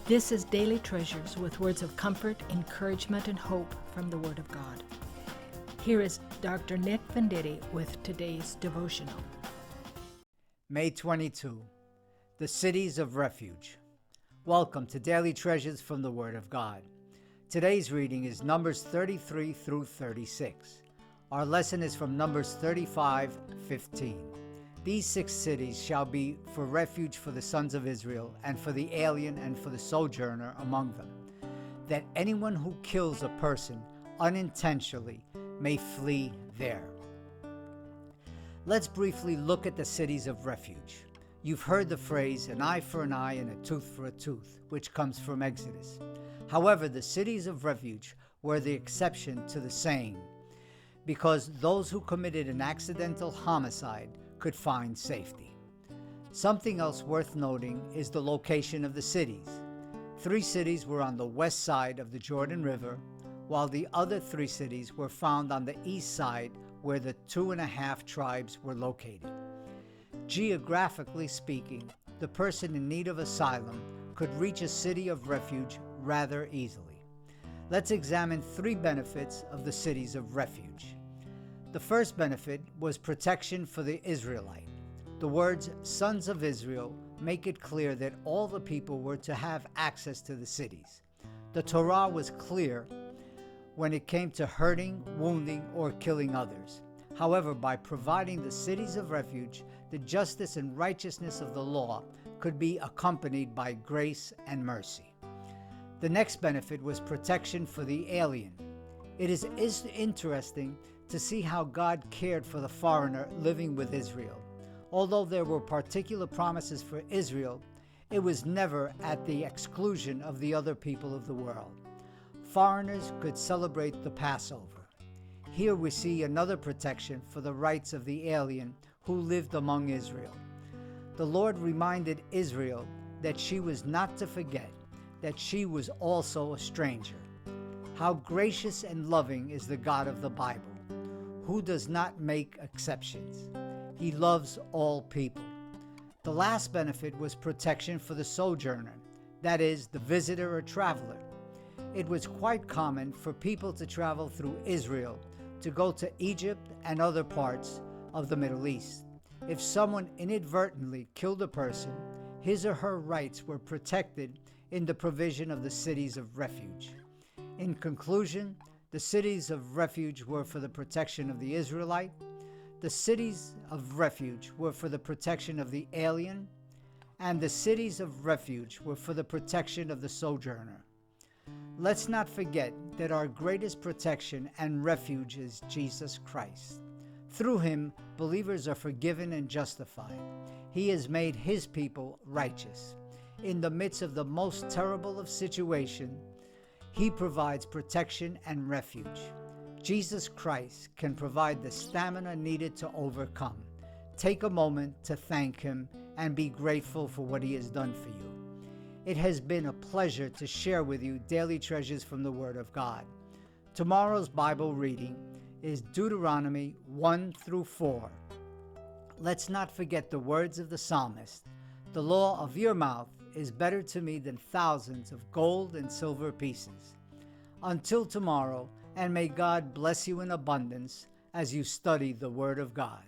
This is Daily Treasures with words of comfort, encouragement, and hope from the Word of God. Here is Dr. Nick Venditti with today's devotional. May 22, the Cities of Refuge. Welcome to Daily Treasures from the Word of God. Today's reading is Numbers 33 through 36. Our lesson is from Numbers 35:15. These 6 cities shall be for refuge for the sons of Israel, and for the alien and for the sojourner among them, that anyone who kills a person unintentionally may flee there. Let's briefly look at the cities of refuge. You've heard the phrase, an eye for an eye and a tooth for a tooth, which comes from Exodus. However, the cities of refuge were the exception to the saying, because those who committed an accidental homicide could find safety. Something else worth noting is the location of the cities. 3 cities were on the west side of the Jordan River, while the other 3 cities were found on the east side where the 2.5 tribes were located. Geographically speaking, the person in need of asylum could reach a city of refuge rather easily. Let's examine 3 benefits of the cities of refuge. The first benefit was protection for the Israelite. The words sons of Israel make it clear that all the people were to have access to the cities. The Torah was clear when it came to hurting, wounding, or killing others. However, by providing the cities of refuge, the justice and righteousness of the law could be accompanied by grace and mercy. The next benefit was protection for the alien. It is interesting to see how God cared for the foreigner living with Israel. Although there were particular promises for Israel, it was never at the exclusion of the other people of the world. Foreigners could celebrate the Passover. Here we see another protection for the rights of the alien who lived among Israel. The Lord reminded Israel that she was not to forget that she was also a stranger. How gracious and loving is the God of the Bible, who does not make exceptions. He loves all people. The last benefit was protection for the sojourner, that is, the visitor or traveler. It was quite common for people to travel through Israel to go to Egypt and other parts of the Middle East. If someone inadvertently killed a person, his or her rights were protected in the provision of the cities of refuge. In conclusion, the cities of refuge were for the protection of the Israelite, the cities of refuge were for the protection of the alien, and the cities of refuge were for the protection of the sojourner. Let's not forget that our greatest protection and refuge is Jesus Christ. Through him, believers are forgiven and justified. He has made his people righteous. In the midst of the most terrible of situations, he provides protection and refuge. Jesus Christ can provide the stamina needed to overcome. Take a moment to thank him and be grateful for what he has done for you. It has been a pleasure to share with you daily treasures from the Word of God. Tomorrow's Bible reading is Deuteronomy 1 through 4. Let's not forget the words of the psalmist. The law of your mouth is better to me than thousands of gold and silver pieces. Until tomorrow, and may God bless you in abundance as you study the Word of God.